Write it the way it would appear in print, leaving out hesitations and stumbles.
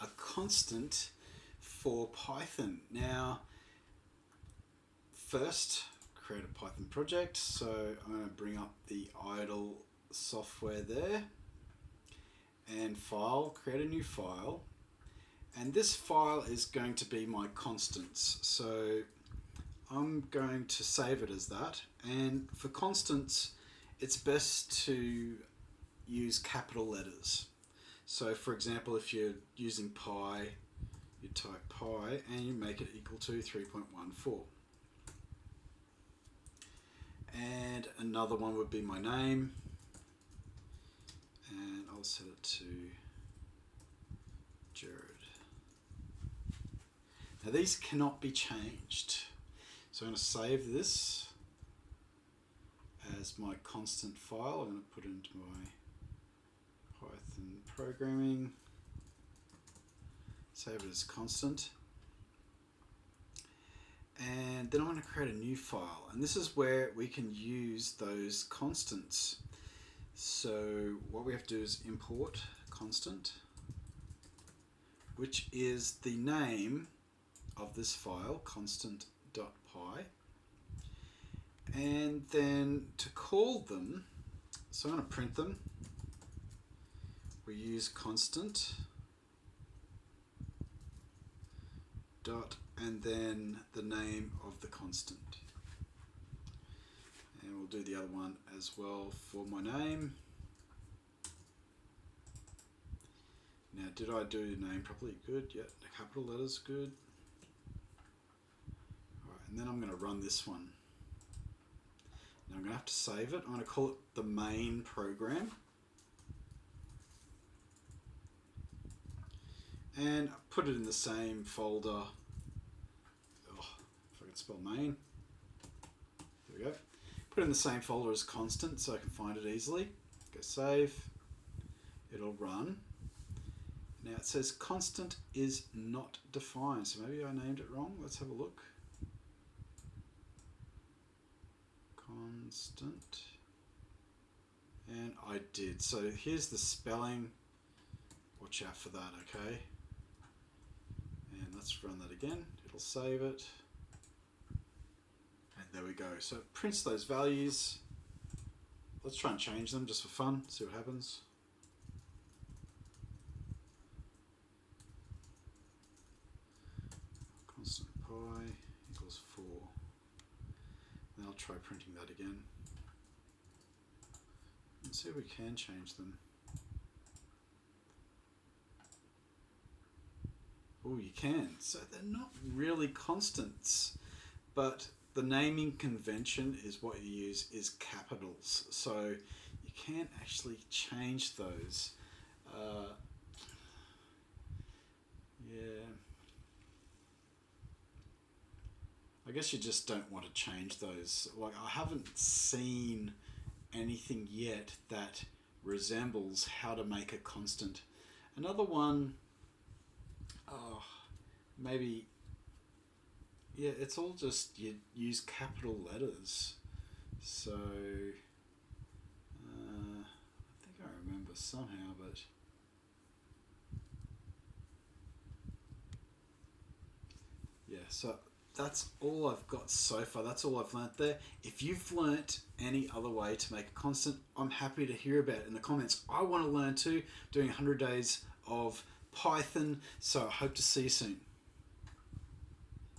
a constant for Python. Now, first, create a Python project. So I'm going to bring up the idle software there, and file, create a new file. And this file is going to be my constants. So I'm going to save it as that. And for constants, it's best to use capital letters. So for example, if you're using pi, you type pi and you make it equal to 3.14. And another one would be my name. And I'll set it to Jared. Now these cannot be changed. So I'm going to save this as my constant file. I'm going to put it into my Python programming. Save it as constant. And then I'm going to create a new file. And this is where we can use those constants. So what we have to do is import constant, which is the name of this file, constant.py. And then to call them, so I'm going to print them. We use constant dot and then the name of the constant. And we'll do the other one as well for my name. Now, did I do name properly? Good. Yeah, the capital letters, good. All right, and then I'm going to run this one. Now I'm going to have to save it. I'm going to call it the main program. And put it in the same folder. Oh, if I can spell main. There we go. Put it in the same folder as constant so I can find it easily. Go save. It'll run. Now it says constant is not defined. So maybe I named it wrong. Let's have a look. Constant. And I did. So here's the spelling. Watch out for that, okay? And let's run that again. It'll save it. And there we go. So it prints those values. Let's try and change them just for fun. See what happens. Constant pi equals 4. Then I'll try printing that again. And see if we can change them. Oh, you can. So they're not really constants, but the naming convention is what you use is capitals. So you can't actually change those. Yeah. I guess you just don't want to change those. Like, I haven't seen anything yet that resembles how to make a constant. Another one, oh, maybe, yeah, it's all just you use capital letters. So, I think I remember somehow, but yeah, so that's all I've got so far. That's all I've learnt there. If you've learnt any other way to make a constant, I'm happy to hear about it in the comments. I want to learn too, doing 100 days of Python, so I hope to see you soon.